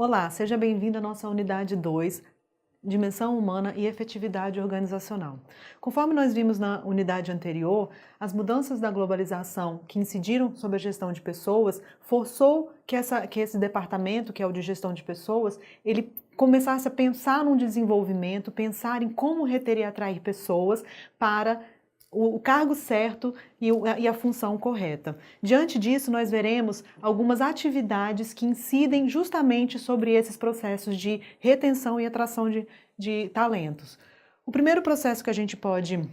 Olá, seja bem-vindo à nossa unidade 2, Dimensão Humana e Efetividade Organizacional. Conforme nós vimos na unidade anterior, as mudanças da globalização que incidiram sobre a gestão de pessoas forçou que esse departamento, que é o de gestão de pessoas, ele começasse a pensar num desenvolvimento, pensar em como reter e atrair pessoas para o cargo certo e a função correta. Diante disso, nós veremos algumas atividades que incidem justamente sobre esses processos de retenção e atração de talentos. O primeiro processo que a gente pode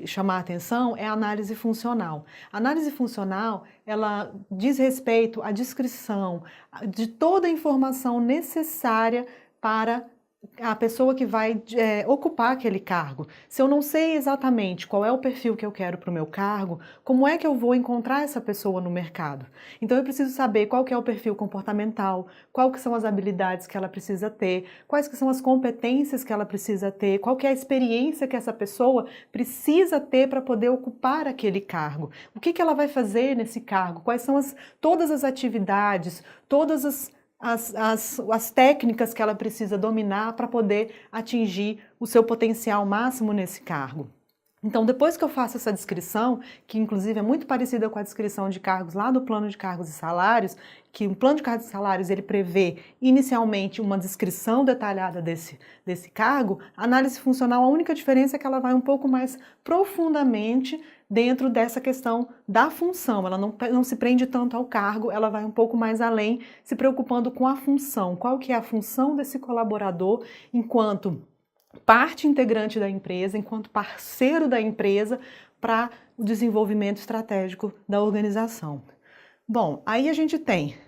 chamar a atenção é a análise funcional. A análise funcional, ela diz respeito à descrição de toda a informação necessária para a pessoa que vai ocupar aquele cargo. Se eu não sei exatamente qual é o perfil que eu quero para o meu cargo, como é que eu vou encontrar essa pessoa no mercado? Então eu preciso saber qual que é o perfil comportamental, quais que são as habilidades que ela precisa ter, quais que são as competências que ela precisa ter, qual que é a experiência que essa pessoa precisa ter para poder ocupar aquele cargo. O que que ela vai fazer nesse cargo? Quais são todas as atividades, todas as técnicas que ela precisa dominar para poder atingir o seu potencial máximo nesse cargo. Então, depois que eu faço essa descrição, que inclusive é muito parecida com a descrição de cargos lá do plano de cargos e salários, que o plano de cargos e salários ele prevê inicialmente uma descrição detalhada desse cargo, a análise funcional, a única diferença é que ela vai um pouco mais profundamente dentro dessa questão da função. Ela não se prende tanto ao cargo, ela vai um pouco mais além, se preocupando com a função. Qual que é a função desse colaborador enquanto parte integrante da empresa, enquanto parceiro da empresa para o desenvolvimento estratégico da organização. Bom, aí a gente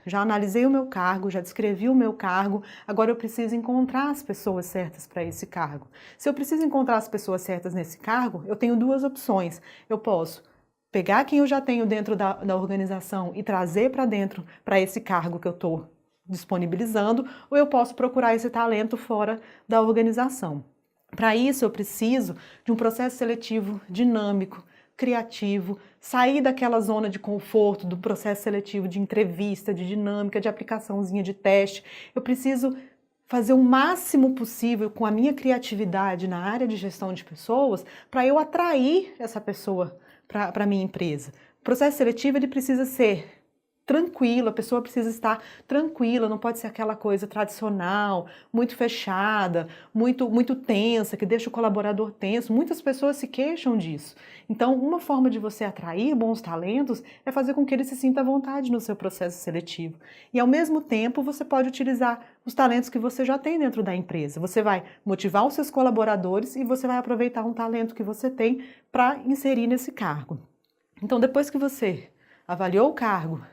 já analisei o meu cargo, já descrevi o meu cargo, agora eu preciso encontrar as pessoas certas para esse cargo. Se eu preciso encontrar as pessoas certas nesse cargo, eu tenho duas opções. Eu posso pegar quem eu já tenho dentro da organização e trazer para dentro, para esse cargo que eu estou disponibilizando, ou eu posso procurar esse talento fora da organização. Para isso, eu preciso de um processo seletivo dinâmico, criativo, sair daquela zona de conforto do processo seletivo de entrevista, de dinâmica, de aplicaçãozinha de teste. Eu preciso fazer o máximo possível com a minha criatividade na área de gestão de pessoas para eu atrair essa pessoa para a minha empresa. O processo seletivo ele precisa ser tranquilo, a pessoa precisa estar tranquila, não pode ser aquela coisa tradicional, muito fechada, muito tensa, que deixa o colaborador tenso. Muitas pessoas se queixam disso. Então, uma forma de você atrair bons talentos é fazer com que ele se sinta à vontade no seu processo seletivo. E, ao mesmo tempo, você pode utilizar os talentos que você já tem dentro da empresa. Você vai motivar os seus colaboradores e você vai aproveitar um talento que você tem para inserir nesse cargo. Então, depois que você avaliou o cargo,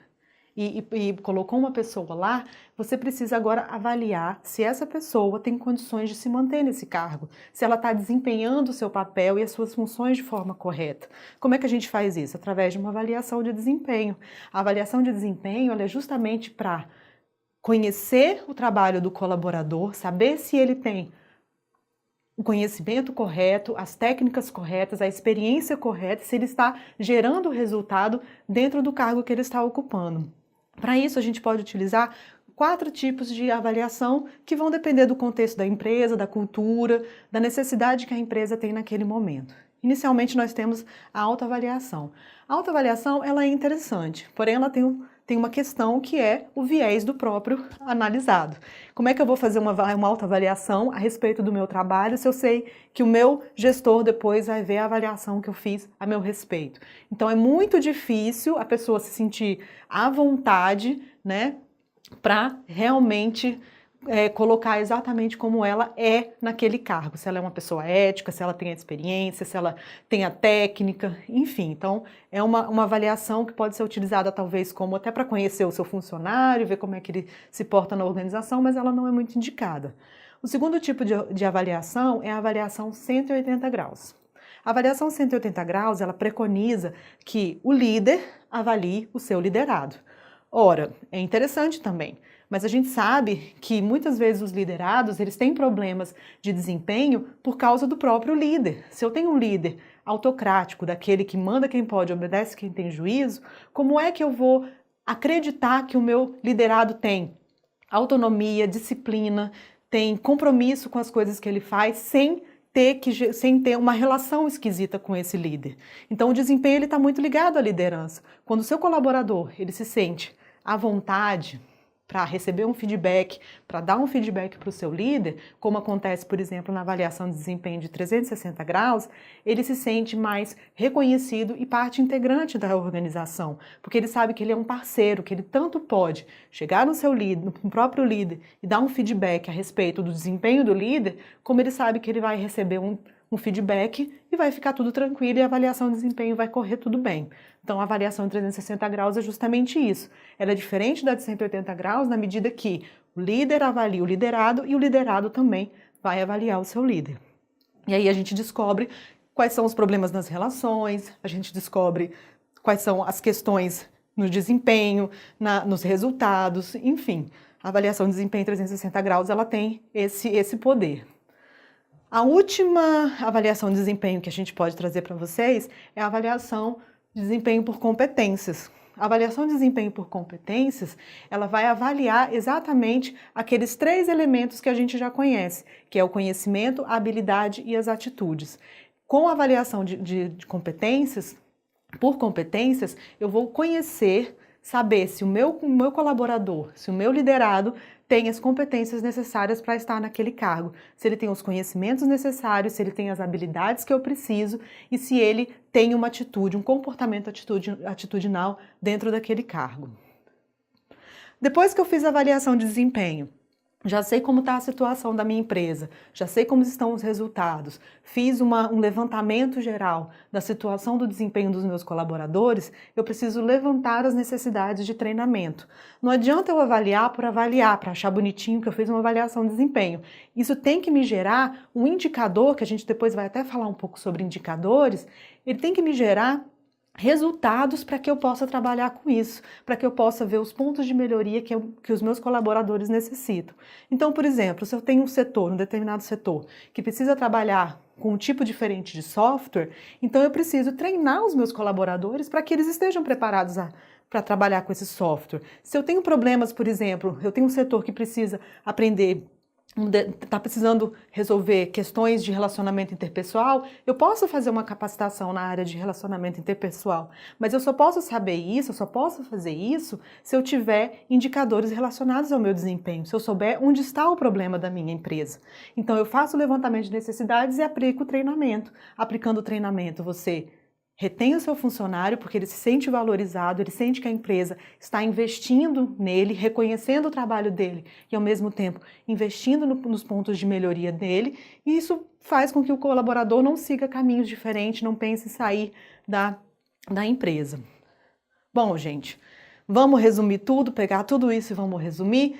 e colocou uma pessoa lá, você precisa agora avaliar se essa pessoa tem condições de se manter nesse cargo, se ela está desempenhando o seu papel e as suas funções de forma correta. Como é que a gente faz isso? Através de uma avaliação de desempenho. A avaliação de desempenho ela é justamente para conhecer o trabalho do colaborador, saber se ele tem o conhecimento correto, as técnicas corretas, a experiência correta, se ele está gerando resultado dentro do cargo que ele está ocupando. Para isso, a gente pode utilizar 4 tipos de avaliação que vão depender do contexto da empresa, da cultura, da necessidade que a empresa tem naquele momento. Inicialmente, nós temos a autoavaliação. A autoavaliação ela é interessante, porém ela tem uma questão que é o viés do próprio analisado. Como é que eu vou fazer uma autoavaliação a respeito do meu trabalho se eu sei que o meu gestor depois vai ver a avaliação que eu fiz a meu respeito? Então é muito difícil a pessoa se sentir à vontade, né, para realmente colocar exatamente como ela é naquele cargo, se ela é uma pessoa ética, se ela tem a experiência, se ela tem a técnica, enfim. Então, é uma avaliação que pode ser utilizada talvez como até para conhecer o seu funcionário, ver como é que ele se porta na organização, mas ela não é muito indicada. O segundo tipo de avaliação é a avaliação 180 graus. A avaliação 180 graus, ela preconiza que o líder avalie o seu liderado. Ora, é interessante também, mas a gente sabe que muitas vezes os liderados eles têm problemas de desempenho por causa do próprio líder. Se eu tenho um líder autocrático, daquele que manda quem pode, obedece quem tem juízo, como é que eu vou acreditar que o meu liderado tem autonomia, disciplina, tem compromisso com as coisas que ele faz, sem ter uma relação esquisita com esse líder. Então o desempenho ele está muito ligado à liderança. Quando o seu colaborador ele se sente à vontade para receber um feedback, para dar um feedback para o seu líder, como acontece, por exemplo, na avaliação de desempenho de 360 graus, ele se sente mais reconhecido e parte integrante da organização, porque ele sabe que ele é um parceiro, que ele tanto pode chegar no seu líder, no próprio líder, e dar um feedback a respeito do desempenho do líder, como ele sabe que ele vai receber um feedback e vai ficar tudo tranquilo e a avaliação de desempenho vai correr tudo bem. Então a avaliação de 360 graus é justamente isso. Ela é diferente da de 180 graus na medida que o líder avalia o liderado e o liderado também vai avaliar o seu líder. E aí a gente descobre quais são os problemas nas relações, a gente descobre quais são as questões no desempenho, nos resultados, enfim. A avaliação de desempenho 360 graus ela tem esse poder. A última avaliação de desempenho que a gente pode trazer para vocês é a avaliação de desempenho por competências. A avaliação de desempenho por competências, ela vai avaliar exatamente aqueles 3 elementos que a gente já conhece, que é o conhecimento, a habilidade e as atitudes. Com a avaliação de competências, por competências, eu vou conhecer, saber se o meu colaborador, se o meu liderado tem as competências necessárias para estar naquele cargo, se ele tem os conhecimentos necessários, se ele tem as habilidades que eu preciso e se ele tem uma atitude, um comportamento atitudinal dentro daquele cargo. Depois que eu fiz a avaliação de desempenho, já sei como está a situação da minha empresa, já sei como estão os resultados, fiz um levantamento geral da situação do desempenho dos meus colaboradores, eu preciso levantar as necessidades de treinamento. Não adianta eu avaliar, para achar bonitinho que eu fiz uma avaliação de desempenho. Isso tem que me gerar um indicador, que a gente depois vai até falar um pouco sobre indicadores, ele tem que me gerar resultados para que eu possa trabalhar com isso, para que eu possa ver os pontos de melhoria que os meus colaboradores necessitam. Então, por exemplo, se eu tenho um determinado setor, que precisa trabalhar com um tipo diferente de software, então eu preciso treinar os meus colaboradores para que eles estejam preparados para trabalhar com esse software. Se eu tenho problemas, por exemplo, eu tenho um setor que precisa aprender, está precisando resolver questões de relacionamento interpessoal, eu posso fazer uma capacitação na área de relacionamento interpessoal, mas eu só posso saber isso, eu só posso fazer isso se eu tiver indicadores relacionados ao meu desempenho, se eu souber onde está o problema da minha empresa. Então eu faço o levantamento de necessidades e aplico o treinamento. Aplicando o treinamento, você retém o seu funcionário porque ele se sente valorizado, ele sente que a empresa está investindo nele, reconhecendo o trabalho dele e, ao mesmo tempo, investindo nos pontos de melhoria dele. E isso faz com que o colaborador não siga caminhos diferentes, não pense em sair da empresa. Bom, gente, vamos resumir tudo, pegar tudo isso e vamos resumir.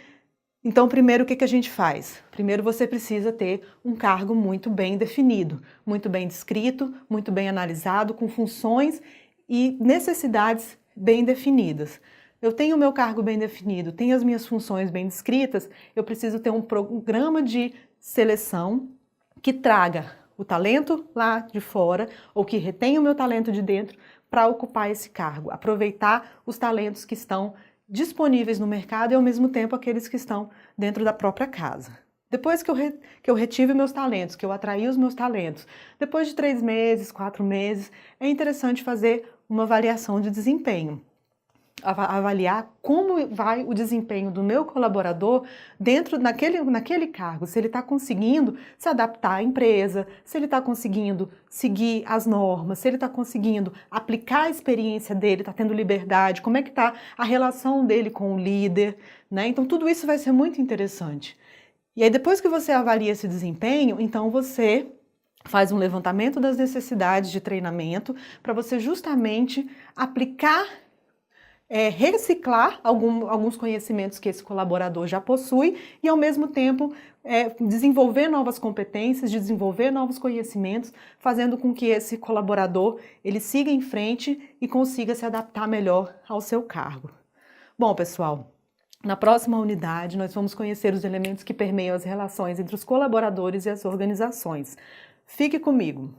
Então, primeiro, o que a gente faz? Primeiro, você precisa ter um cargo muito bem definido, muito bem descrito, muito bem analisado, com funções e necessidades bem definidas. Eu tenho o meu cargo bem definido, tenho as minhas funções bem descritas, eu preciso ter um programa de seleção que traga o talento lá de fora ou que retenha o meu talento de dentro para ocupar esse cargo, aproveitar os talentos que estão disponíveis no mercado e, ao mesmo tempo, aqueles que estão dentro da própria casa. Depois que eu retive meus talentos, que eu atraí os meus talentos, depois de 3 meses, 4 meses, é interessante fazer uma avaliação de desempenho. Avaliar como vai o desempenho do meu colaborador naquele cargo, se ele está conseguindo se adaptar à empresa, se ele está conseguindo seguir as normas, se ele está conseguindo aplicar a experiência dele, está tendo liberdade, como é que está a relação dele com o líder, né? Então tudo isso vai ser muito interessante. E aí depois que você avalia esse desempenho, então você faz um levantamento das necessidades de treinamento para você justamente aplicar reciclar alguns conhecimentos que esse colaborador já possui e, ao mesmo tempo, desenvolver novas competências, desenvolver novos conhecimentos, fazendo com que esse colaborador ele siga em frente e consiga se adaptar melhor ao seu cargo. Bom, pessoal, na próxima unidade nós vamos conhecer os elementos que permeiam as relações entre os colaboradores e as organizações. Fique comigo!